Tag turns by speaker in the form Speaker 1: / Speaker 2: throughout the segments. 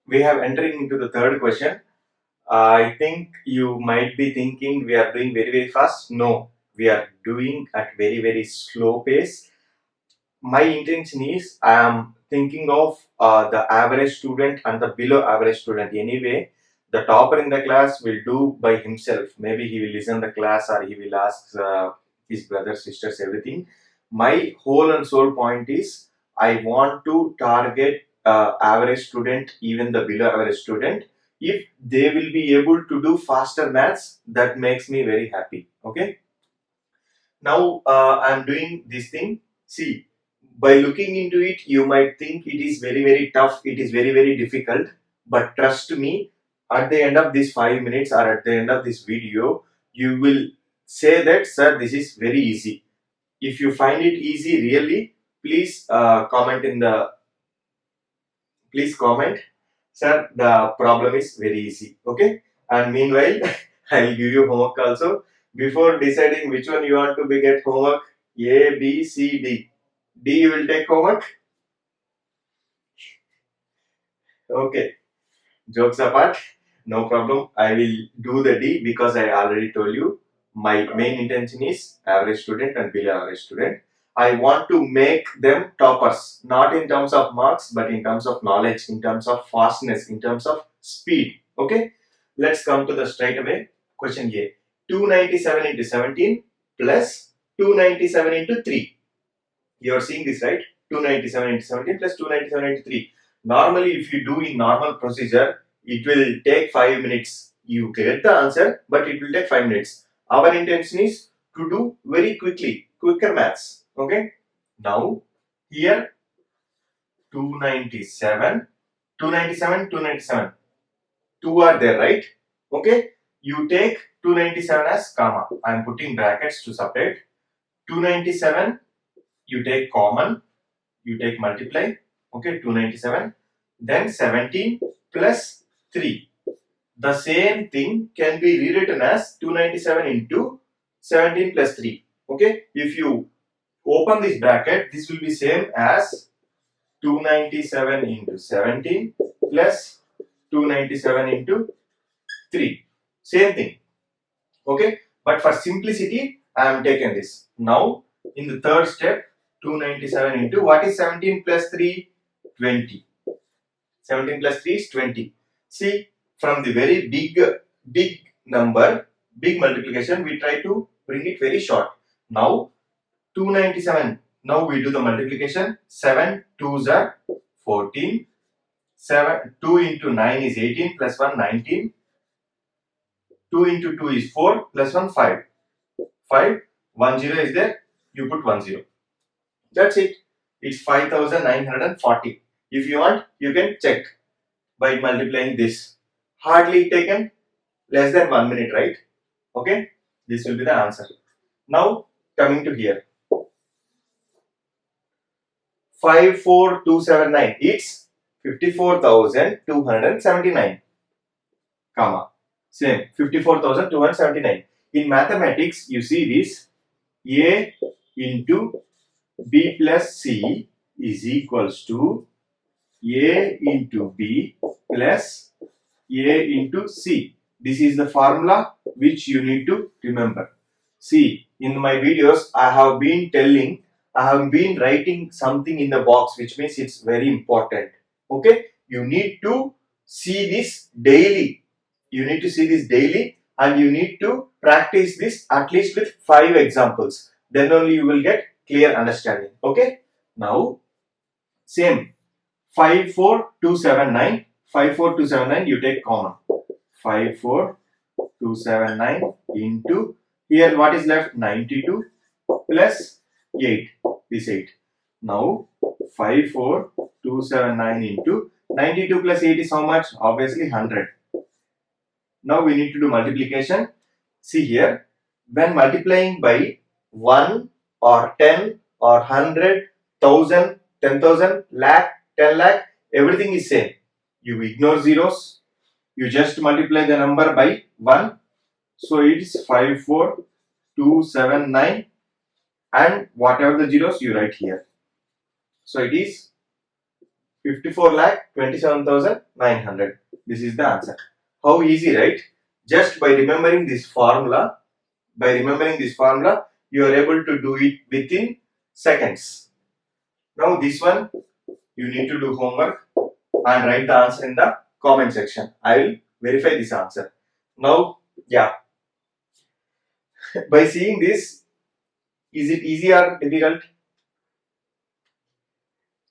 Speaker 1: we have entering into the third question. I think you might be thinking we are doing very very fast. No, we are doing at very very slow pace. My intention is I am thinking of the average student and the below average student. Anyway, the topper in the class will do by himself. Maybe he will listen the class or he will ask his brothers, sisters, everything. My whole and sole point is I want to target average student, even the below average student. If they will be able to do faster maths, that makes me very happy. Okay. Now I am doing this thing. See, by looking into it, you might think it is very very tough. It is very very difficult. But trust me, at the end of these 5 minutes or at the end of this video, you will say that, sir, this is very easy. If you find it easy, really, please comment, sir. The problem is very easy. Okay. And meanwhile, I'll give you homework also. Before deciding which one you want to be get homework, A, B, C, D. D you will take homework. Okay. Jokes apart, no problem. I will do the D because I already told you my main intention is average student and below average student. I want to make them toppers, not in terms of marks, but in terms of knowledge, in terms of fastness, in terms of speed. Okay, let's come to the straight away question A. 297 into 17 plus 297 into 3. You are seeing this, right? 297 into 17 plus 297 into 3. Normally, if you do in normal procedure, it will take 5 minutes. You get the answer, but it will take 5 minutes. Our intention is to do very quickly, quicker maths. Okay. Now, here 297, 297, 297. 2 are there, right? Okay. You take 297 as comma. I am putting brackets to separate. 297, you take common, you take multiply. Okay, 297. Then 17 plus 3. The same thing can be rewritten as 297 into 17 plus 3. Okay, if you open this bracket, this will be same as 297 into 17 plus 297 into 3. Same thing. Okay, but for simplicity, I am taken this. Now, in the third step, 297 into what is 17 plus 3? 20. 17 plus 3 is 20. See, from the very big number, big multiplication, we try to bring it very short. Now, 297. Now we do the multiplication. 7 2s are 14. 2 into 9 is 18 plus 1 19. 2 into 2 is 4 plus 1 5. 5. 1 0 is there. You put 1 0. That's it. It's 5940. If you want, you can check by multiplying this. Hardly taken less than 1 minute, right? Okay, this will be the answer. Now coming to here, 54279. It's 54,279, comma, same 54,279. In mathematics, you see this: A into B plus C is equals to A into B plus A into C. This is the formula which you need to remember. See, in my videos, I have been writing something in the box, which means it's very important. Okay, you need to see this daily. You need to see this daily, and you need to practice this at least with 5 examples. Then only you will get clear understanding. Okay, now same 54279. 54279, you take common. 54279 into, here what is left? 92 plus 8. This 8. Now 54279 into 92 plus 8 is how much? Obviously 100. Now we need to do multiplication. See here, when multiplying by 1 or 10 or 100, 1000, 10,000, lakh, 10 lakh, everything is same. You ignore zeros. You just multiply the number by 1. So it is 54279, and whatever the zeros you write here. So it is 54,27,900. This is the answer. How easy, right? Just by remembering this formula, you are able to do it within seconds. Now this one, you need to do homework and write the answer in the comment section. I will verify this answer. Now, yeah, by seeing this, is it easy or difficult?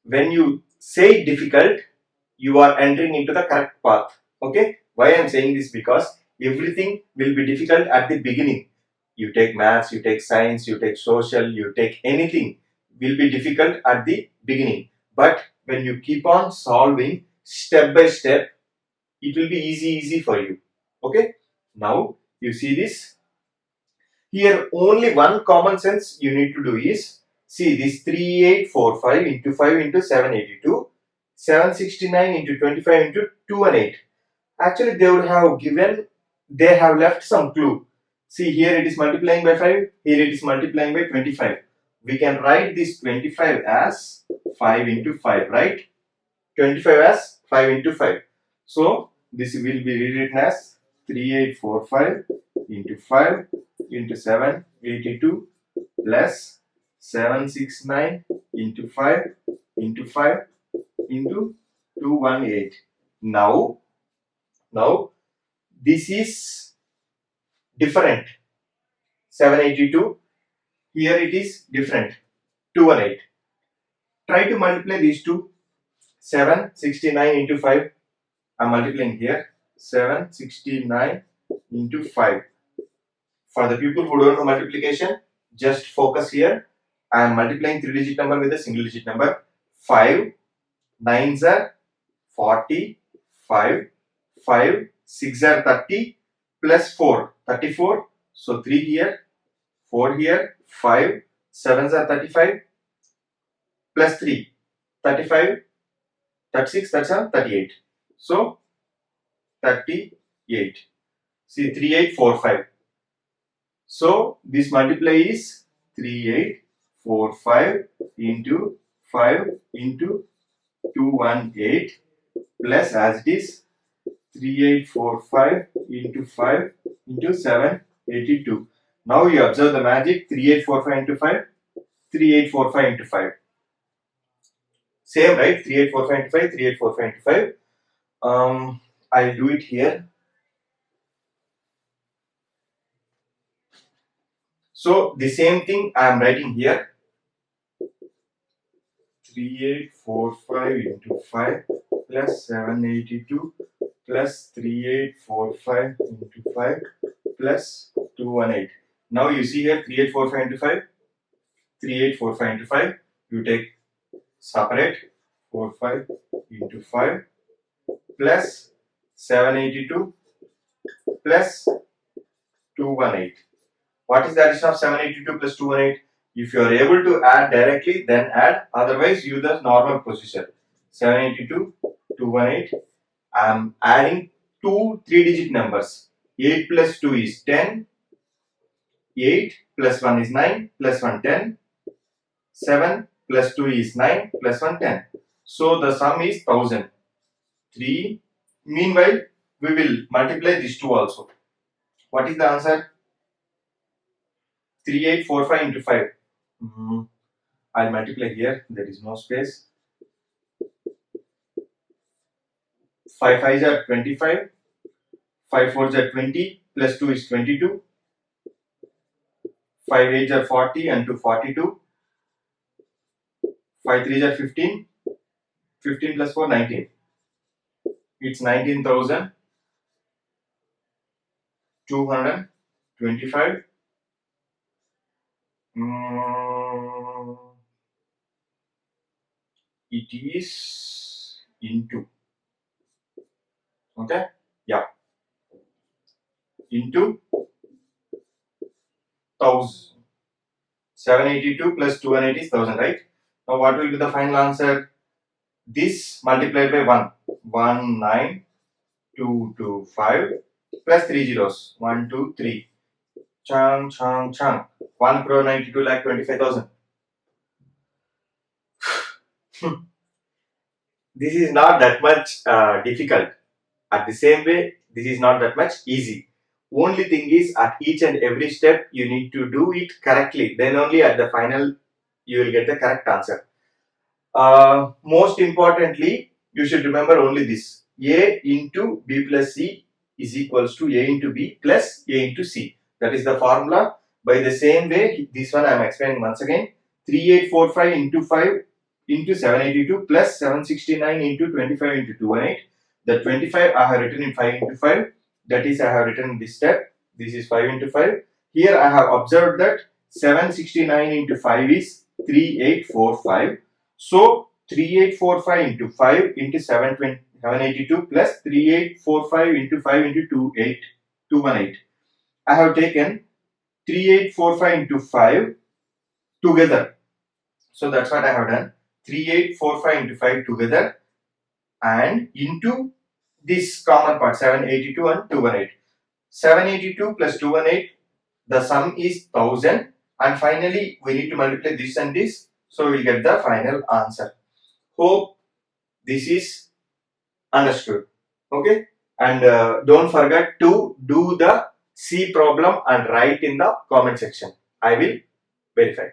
Speaker 1: When you say difficult, you are entering into the correct path. Okay, why I am saying this? Because everything will be difficult at the beginning. You take maths, you take science, you take social, you take anything, will be difficult at the beginning. But when you keep on solving step by step, it will be easy for you. Okay, now you see this. Here only one common sense you need to do is, see this 3845 into 5 into 782, 769 into 25 into 218. Actually they have left some clue. See, here it is multiplying by 5, here it is multiplying by 25. We can write this 25 as 5 into 5, right? 25 as 5 into 5. So this will be rewritten as 3845 into 5 into 782 plus 769 into 5 into 5 into 218. Now this is different. 782, here it is different. 218. Try to multiply these two. 769 into 5. I am multiplying here. 769 into 5. For the people who don't know multiplication, just focus here. I am multiplying 3-digit number with a single digit number. 5 9s are 40, 5 6 are 30 plus 4, 34. So 3 here, 4 here, 5 7s are 35 plus 3, 35, 36, that's 38. So 38. See, 3845. So this multiply is 3845 into 5 into 218 plus, as it is, 3845 into 5 into 782. Now you observe the magic. 3845 into 5, 3845 into 5. Same, right? 3845 into 5, 3845 into 5. I'll do it here. So the same thing I am writing here. 3845 into 5 plus 782 plus 3845 into 5 plus 218. Now you see here 3845 into 5, 3845 into 5. You take separate 45 into 5 plus 782 plus 218. What is the addition of 782 plus 218? If you are able to add directly, then add. Otherwise, use the normal procedure. 782, 218. I am adding two 3-digit numbers. 8 plus 2 is 10. 8 plus 1 is 9 plus 1 10. 7 plus 2 is 9 plus 1 10. So the sum is 1000. 3. Meanwhile, we will multiply these two also. What is the answer? 3845 into 5. I'll multiply here. There is no space. 5 5s are 25. 5 4s are 20. Plus 2 is 22. 5 8s are 40 and 2 42. 5 3s are 15. 15 plus 4 19. It's 19,225. It is into, okay, yeah, into 1000. 782 plus 218 is 1000, right? Now what will be the final answer? This multiplied by 1, 19225 plus 3 zeros, 1 2 3. Chang 1,92,25,000. this is not that much difficult. At the same way, this is not that much easy. Only thing is, at each and every step, you need to do it correctly. Then only at the final, you will get the correct answer. Most importantly, you should remember only this: A into B plus C is equals to A into B plus A into C. That is the formula. By the same way, this one I am explaining once again. 3845 into 5 into 782 plus 769 into 25 into 218. The 25 I have written in 5 into 5. That is, I have written in this step. This is 5 into 5. Here I have observed that 769 into 5 is 3845. So 3845 into 5 into 782 plus 3845 into 5 into 218. I have taken 3845 into 5 together. So that's what I have done. 3845 into 5 together and into this common part 782 and 218. 782 plus 218, the sum is 1000, and finally we need to multiply this and this, so we'll get the final answer. Hope this is understood. Okay, and don't forget to do the C problem and write in the comment section. I will verify.